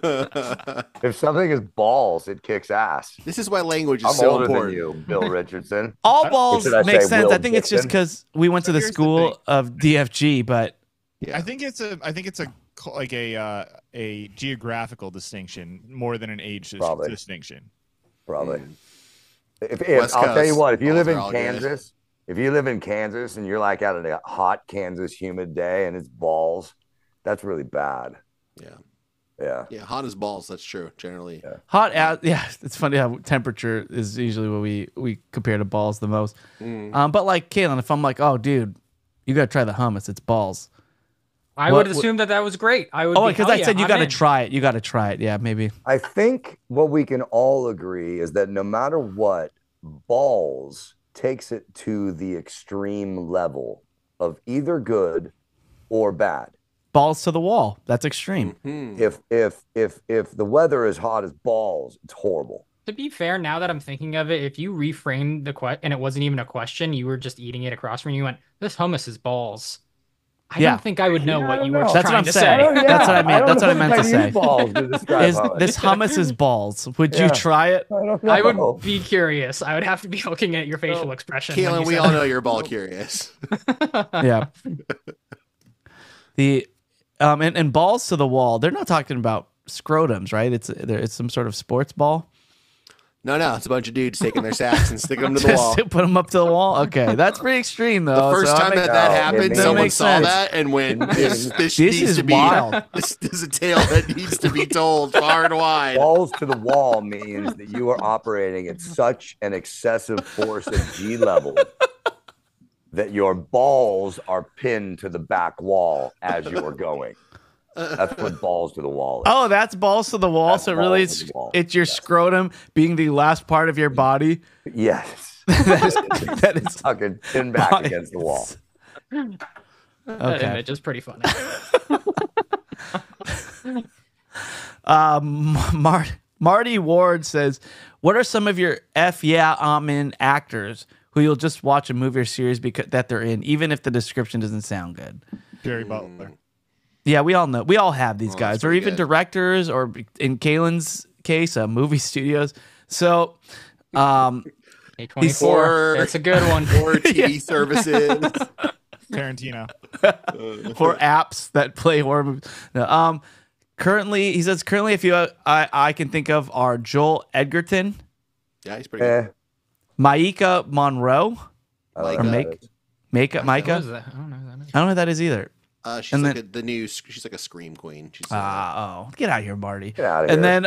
If something is balls, it kicks ass. This is why language is I'm so older important. than you, Bill Richardson. All balls make sense. Will I think it's just because we went to the school of DFG, but I think it's a geographical distinction more than an age distinction. Probably. I'll tell you what, if you live in Kansas. If you live in Kansas and you're like out on a hot Kansas humid day and it's balls, that's really bad. Yeah, hot as balls. That's true. Generally, hot as it's funny how temperature is usually what we compare to balls the most. But like Kaylin, if I'm like, oh dude, you gotta try the hummus, it's balls. I would assume that was great. I would. Oh, because I said you got to in. try it. You got to try it. Yeah, maybe. I think what we can all agree is that no matter what, balls takes it to the extreme level of either good or bad. Balls to the wall. That's extreme. Mm-hmm. If the weather is hot as balls, it's horrible. To be fair, now that I'm thinking of it, if you reframed the question and it wasn't even a question, you were just eating it across from me, you went, "This hummus is balls." I don't think I would know what you were trying to say. That's what I meant. That's what I meant to say. Hummus. This hummus is balls. Would you try it? I would be curious. I would have to be looking at your facial expression. Kaylin, we all know you're ball curious. Yeah. And balls to the wall. They're not talking about scrotums, right? It's some sort of sports ball. No, it's a bunch of dudes taking their sacks and sticking them to the wall. Put them up to the wall? Okay, that's pretty extreme, though. The first time that happened, someone saw that and went, this is wild. This is a tale that needs to be told far and wide. Balls to the wall means that you are operating at such an excessive force at G level that your balls are pinned to the back wall as you are going. That's what balls to the wall is. Oh, that's balls to the wall. That's so really, it's your scrotum being the last part of your body. Yes, that is fucking pinned back against the wall. That image is pretty funny. Marty Ward says, "What are some of your I'm in actors who you'll just watch a movie or series that they're in, even if the description doesn't sound good?" Jerry Butler. Yeah, we all know. We all have these guys, or even good. Directors, or in Kaylin's case, movie studios. So, A24. That's a good one. Or TV services. Tarantino. For apps that play horror movies. No, currently, if you I can think of are Joel Edgerton. Yeah, he's pretty good. Maika Monroe. I like Micah. I don't know who that is either. She's she's like a scream queen. She's get out of here, Marty. Get out of here. And then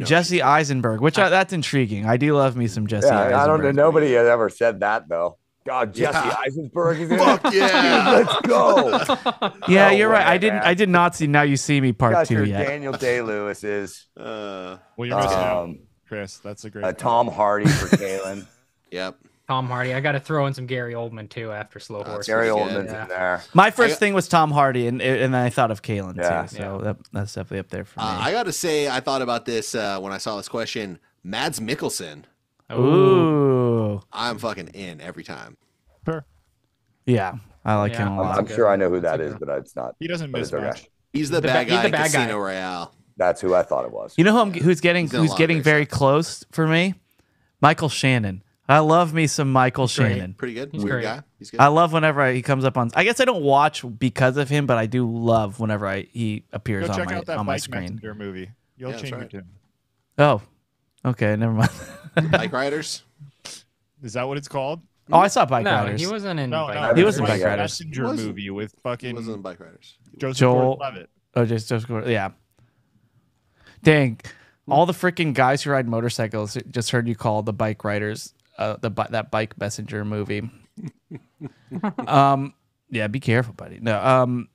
Jesse Eisenberg, which that's intriguing. I do love me some Jesse Eisenberg. I don't know. Nobody has ever said that though. God, Jesse Eisenberg is in Fuck it. yeah. Dude, let's go. Yeah, you're right. I did not see Now You See Me Part 2 yet. Daniel Day-Lewis is. Well, you're missing out, Chris. That's a great. Tom Hardy for Kaylin. Yep. Tom Hardy. I got to throw in some Gary Oldman too after Slow Horse. Gary Oldman's in there. My first thing was Tom Hardy, and then I thought of Kaylin too. So that's definitely up there for me. I got to say, I thought about this when I saw this question. Mads Mikkelsen. Ooh. I'm fucking in every time. Sure. Yeah, I like him a lot. I'm sure I know who that is, but it's not. He doesn't miss much. He's the bad guy in Casino guy. Royale. That's who I thought it was. You know who's getting very close for me? Michael Shannon. I love me some Michael Shannon. Pretty good. He's Weird great. guy. He's good. I love whenever he comes up on. I guess I don't watch because of him, but I do love whenever he appears Go on check out that my Bike screen. Messenger movie. You'll change your tune. Oh, okay, never mind. Bike Riders. Is that what it's called? Oh, I saw Bike Riders. He wasn't in. He was in Bike Riders. Messenger movie with fucking. He wasn't in Bike Riders. Joseph Joel Gordon-Levitt. Oh, Joseph Gordon. Yeah. Dang, all the freaking guys who ride motorcycles just heard you call the Bike Riders that Bike Messenger movie. Yeah, be careful, buddy. No,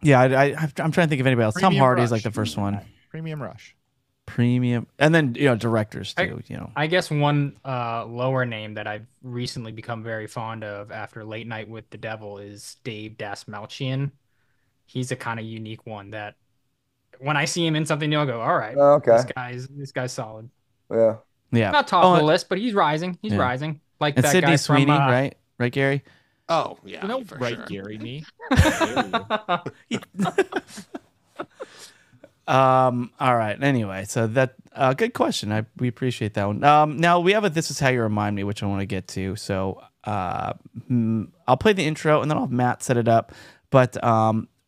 yeah, I'm trying to think of anybody else. Premium Tom Hardy is Rush. like the first one. Premium Rush. Premium, and then directors too. I guess one lower name that I've recently become very fond of after Late Night with the Devil is Dave Dasmalchian. He's a kind of unique one that when I see him in something new, I go, all right, okay, this guy's solid. Yeah, not top of the list, but he's rising. He's rising. Like and that Sydney guy Sweeney, from, right, Gary? Oh yeah, Right, sure. Gary, me. All right. Anyway, so that good question. We appreciate that one. Now we have a "This Is How You Remind Me," which I want to get to. So I'll play the intro and then I'll have Matt set it up. But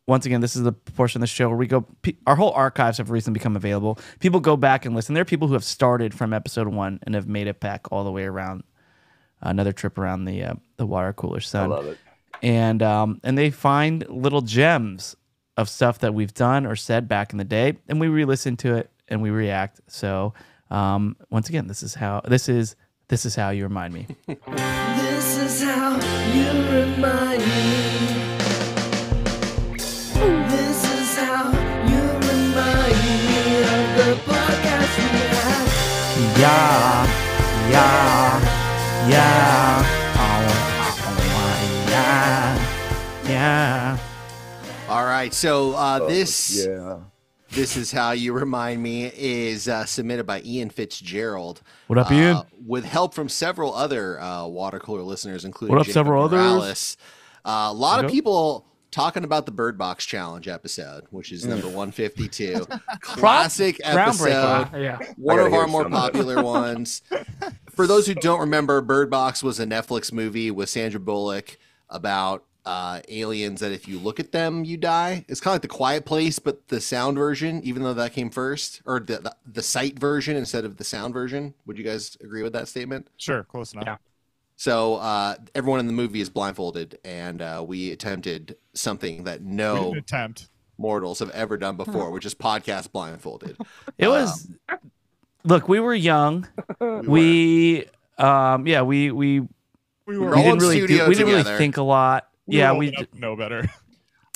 once again, this is the portion of the show where we go. Our whole archives have recently become available. People go back and listen. There are people who have started from episode 1 and have made it back all the way around. Another trip around the water cooler sun. I love it. And they find little gems of stuff that we've done or said back in the day, and we re-listen to it and we react. So once again, this is how you remind me. This is how you remind me. Yeah, yeah, yeah. Oh, yeah. All right, so this is How You Remind Me is submitted by Ian Fitzgerald. What up, Ian? With help from several other Watercooler listeners, including what up, Jacob several Morales. others? A lot of people talking about the Bird Box Challenge episode, which is number 152. Classic episode. Yeah. One of our more popular ones. For those who don't remember, Bird Box was a Netflix movie with Sandra Bullock about aliens that if you look at them, you die. It's kind of like The Quiet Place, but the sound version, even though that came first, or the sight version instead of the sound version. Would you guys agree with that statement? Sure, close enough. Yeah. So everyone in the movie is blindfolded, and we attempted something that no mortals have ever done before, which is podcast blindfolded. It was. Look, we were young. We didn't really think a lot. We know better.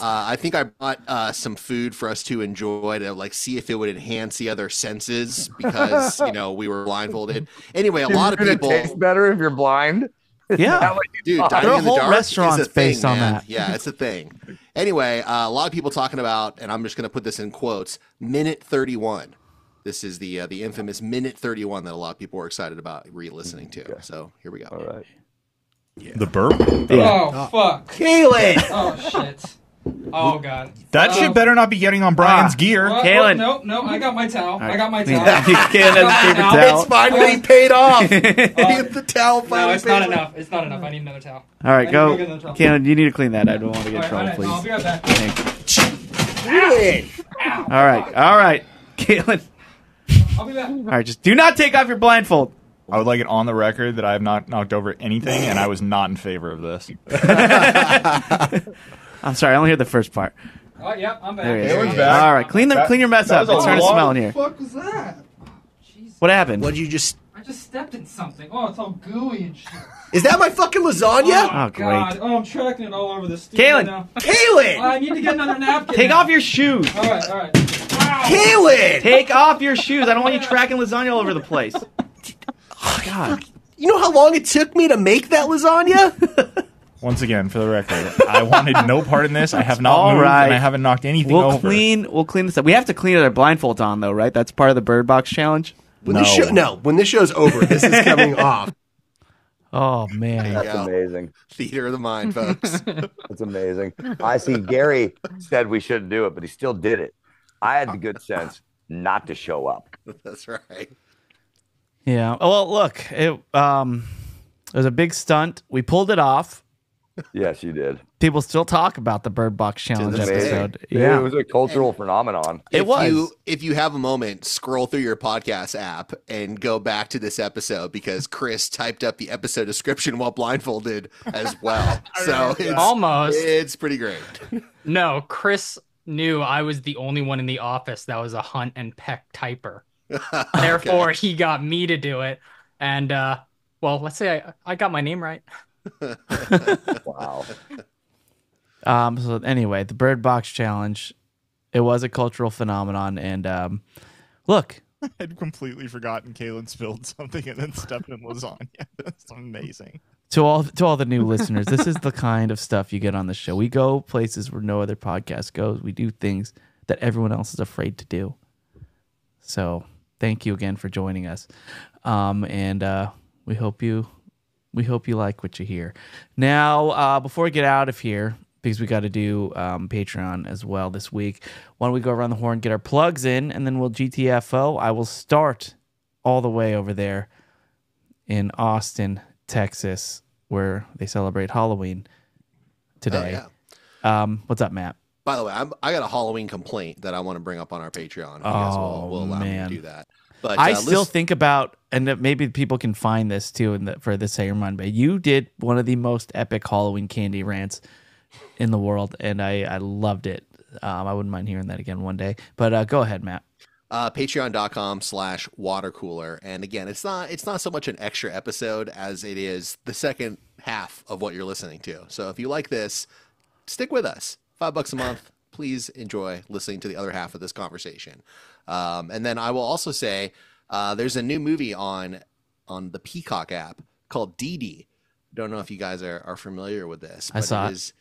I think I bought some food for us to enjoy to see if it would enhance the other senses because we were blindfolded. Anyway, a lot of people taste better if you're blind. Yeah, dude, there are whole restaurants based on that. Yeah, it's a thing. Anyway, a lot of people talking about, and I'm just going to put this in quotes, minute 31. This is the infamous minute 31 that a lot of people were excited about re-listening to. Okay. So here we go. All right. Yeah. The burp? Yeah. Oh, fuck. Kaylin! Oh, shit. Oh, God. That shit better not be getting on Brian's gear. Kaylin. No, I got my towel. Right. I got my towel. It's finally paid off. The towel finally it's not enough. It's not enough. I need another towel. All right, go. Kaylin, you need to clean that. I don't want to get in trouble, please. I'll be right back. Thanks. All right. Kaylin. I'll be back. All right, just do not take off your blindfold. I would like it on the record that I have not knocked over anything, and I was not in favor of this. I'm sorry, I only heard the first part. Oh, yep, I'm back. All right, clean your mess up. It's starting to smell in here. What the fuck was that? Oh, what happened? What did you just... I just stepped in something. Oh, it's all gooey and shit. Is that my fucking lasagna? Oh, great. God. Oh, I'm tracking it all over the studio Kaylin! now. Kaylin! I need to get another napkin. Take now. off your shoes. All right. Wow. Kaylin! Take off your shoes. I don't want you tracking lasagna all over the place. Oh, God. You know how long it took me to make that lasagna? Once again, for the record, I wanted no part in this. I have not moved, and I haven't knocked anything over. We'll clean this up. We have to clean it with our blindfolds on, though, right? That's part of the Bird Box Challenge? When this show's over, this is coming off. Oh, man. That's amazing. Theater of the mind, folks. That's amazing. I see Gary said we shouldn't do it, but he still did it. I had the good sense not to show up. That's right. Yeah. Well, look, it was a big stunt. We pulled it off. Yes, you did. People still talk about the Bird Box Challenge episode. Yeah, it was a cultural phenomenon. If you have a moment, scroll through your podcast app and go back to this episode because Chris typed up the episode description while blindfolded as well. So it's pretty great. No, Chris knew I was the only one in the office that was a Hunt and Peck typer. Therefore, he got me to do it. And well, let's say I got my name right. Wow. So anyway, the Bird Box Challenge, it was a cultural phenomenon, and look, I had completely forgotten Kaylin spilled something and then stepped in lasagna. That's amazing. To all the new listeners, this is the kind of stuff you get on the show. We go places where no other podcast goes. We do things that everyone else is afraid to do. So thank you again for joining us, and we hope you like what you hear. Now, before we get out of here, because we got to do Patreon as well this week, why don't we go around the horn, get our plugs in, and then we'll GTFO. I will start all the way over there in Austin, Texas, where they celebrate Halloween today. Oh, yeah. What's up, Matt? By the way, I got a Halloween complaint that I want to bring up on our Patreon. If you guys will allow me to do that. But I still think about, and maybe people can find this too for this Say Your Mind, but you did one of the most epic Halloween candy rants in the world, and I loved it. I wouldn't mind hearing that again one day. But go ahead, Matt. Patreon.com/watercooler. And again, it's not so much an extra episode as it is the second half of what you're listening to. So if you like this, stick with us. $5 a month. Please enjoy listening to the other half of this conversation. And then I will also say, There's a new movie on the Peacock app called Dee Dee. Don't know if you guys are familiar with this. But I saw it.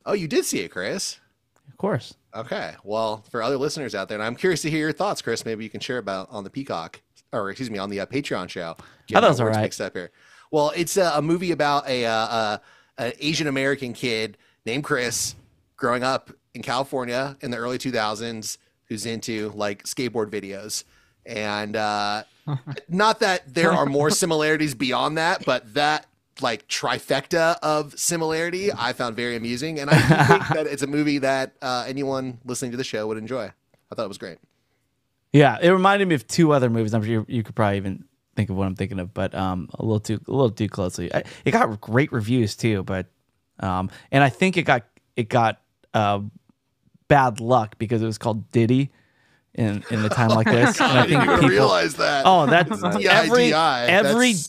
Oh, you did see it, Chris? Of course. Okay. Well, for other listeners out there, and I'm curious to hear your thoughts, Chris. Maybe you can share about on the Peacock, or excuse me, on the Patreon show. I thought it was all right. Mixed up here. Well, it's a movie about an Asian American kid named Chris growing up in California in the early 2000s who's into like skateboard videos. And not that there are more similarities beyond that, but that like trifecta of similarity I found very amusing. And I think that it's a movie that anyone listening to the show would enjoy. I thought it was great. Yeah, it reminded me of two other movies. I'm sure you could probably even think of what I'm thinking of, but a little too closely. It got great reviews too, but and I think it got bad luck because it was called Diddy in a time like this. And I think people realize that. Oh, that's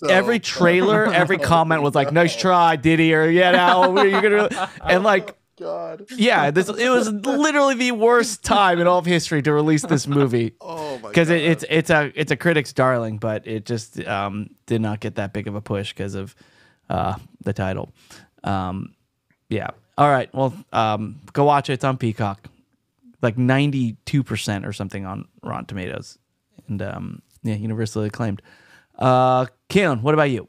every trailer, every comment was like, "Nice try, Diddy," or "Yeah, now you're gonna," and like. God. Yeah, it was literally the worst time in all of history to release this movie. Oh my! Because it's a critic's darling, but it just did not get that big of a push because of the title. Yeah. All right. Well, go watch it. It's on Peacock, like 92% or something on Rotten Tomatoes, and yeah, universally acclaimed. Keelan, what about you?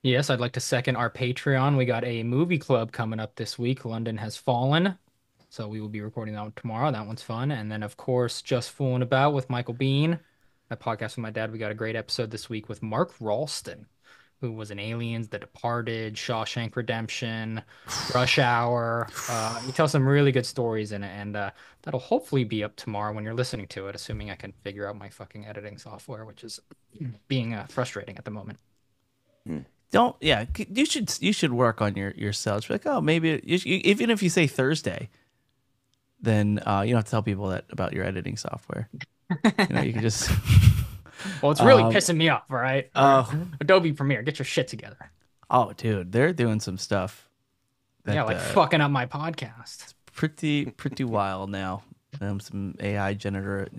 Yes, I'd like to second our Patreon. We got a movie club coming up this week. London Has Fallen. So we will be recording that one tomorrow. That one's fun. And then, of course, Just Fooling About with Michael Bean. My podcast with my dad. We got a great episode this week with Mark Ralston, who was in Aliens, The Departed, Shawshank Redemption, Rush Hour. He tells some really good stories in it. And that'll hopefully be up tomorrow when you're listening to it, assuming I can figure out my fucking editing software, which is being frustrating at the moment. You should work on your sales. Like, oh, maybe even if you say Thursday, then you don't have to tell people that about your editing software. You can just. Well, it's really pissing me off. All right, Adobe Premiere, get your shit together. Oh, dude, they're doing some stuff. Like fucking up my podcast. It's pretty wild now. Some AI generative.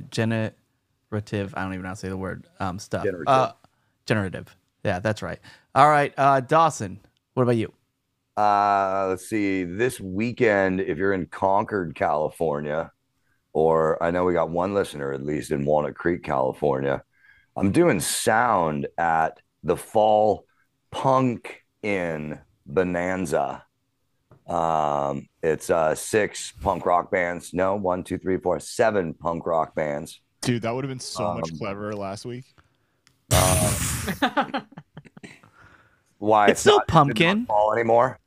I don't even know how to say the word. Stuff. Generative. Yeah, that's right. All right, Dawson, what about you? Let's see. This weekend, if you're in Concord, California, or I know we got one listener at least in Walnut Creek, California, I'm doing sound at the Fall Punk in Bonanza. It's 6 punk rock bands. No, 1, 2, 3, 4, 7 punk rock bands. Dude, that would have been so much cleverer last week. Why it's still pumpkin. It's not fall anymore.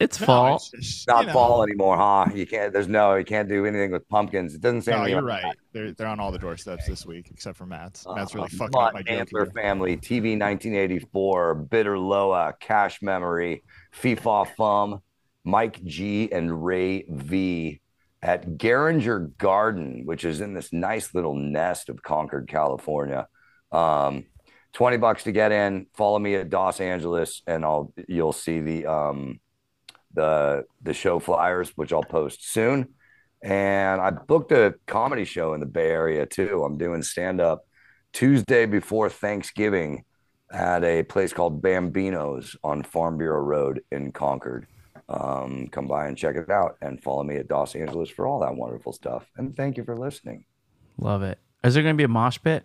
It's fall. It's not fall anymore, huh? You can't do anything with pumpkins. It doesn't say anything. You're like right. That. They're on all the doorsteps this week, except for Matt's. Matt's really fucking up my joke. Antler Family, TV 1984, Bitter Loa, Cash Memory, FIFA Fum, Mike G, and Ray V at Geringer Garden, which is in this nice little nest of Concord, California. $20 to get in. Follow me at Los Angeles, and you'll see the show flyers, which I'll post soon. And I booked a comedy show in the Bay Area too. I'm doing stand-up Tuesday before Thanksgiving at a place called Bambino's on Farm Bureau Road in Concord. Come by and check it out, and follow me at Los Angeles for all that wonderful stuff. And thank you for listening. Love it. Is there going to be a mosh pit?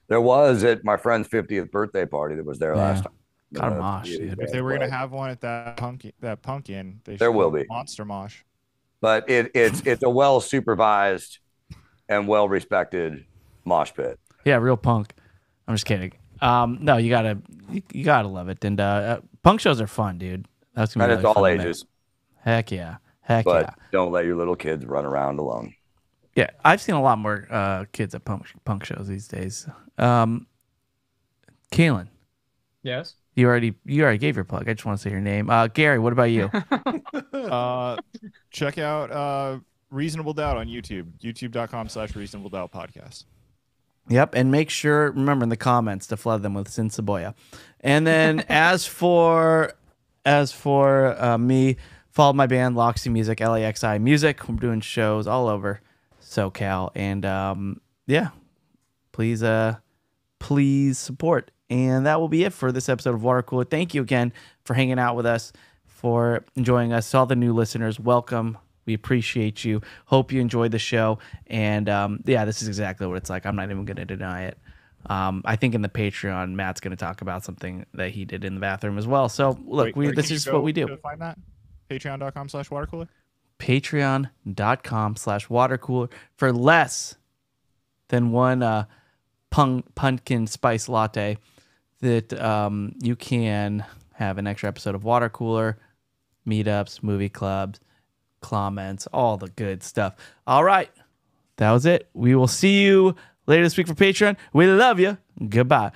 There was at my friend's 50th birthday party that was there last time. Got a mosh, dude. If they were going to have one at that pumpkin, there will be monster mosh. But it's a well supervised and well respected mosh pit. Yeah, real punk. I'm just kidding. No, you gotta love it. And punk shows are fun, dude. That's gonna be it's all ages. Heck yeah. But don't let your little kids run around alone. Yeah, I've seen a lot more kids at punk shows these days. Keelan. Yes. You already gave your plug. I just want to say your name. Gary, what about you? Check out Reasonable Doubt on YouTube. YouTube.com/Reasonable Doubt Podcast. Yep, and make sure, remember in the comments to flood them with Sin Saboya. And then as for me, follow my band Loxy Music, LAXI Music. We're doing shows all over SoCal, and yeah, please support. And that will be it for this episode of Watercooler. Thank you again for hanging out with us, for enjoying us. To all the new listeners, welcome. We appreciate you. Hope you enjoyed the show. And this is exactly what it's like. I'm not even going to deny it. I think in the Patreon, Matt's going to talk about something that he did in the bathroom as well. So look, this is what we do. Find that? Patreon.com/watercooler. Patreon.com/watercooler for less than one pumpkin spice latte that you can have an extra episode of Watercooler, meetups, movie clubs, comments, all the good stuff. All right. That was it. We will see you later this week for Patreon. We love you. Goodbye.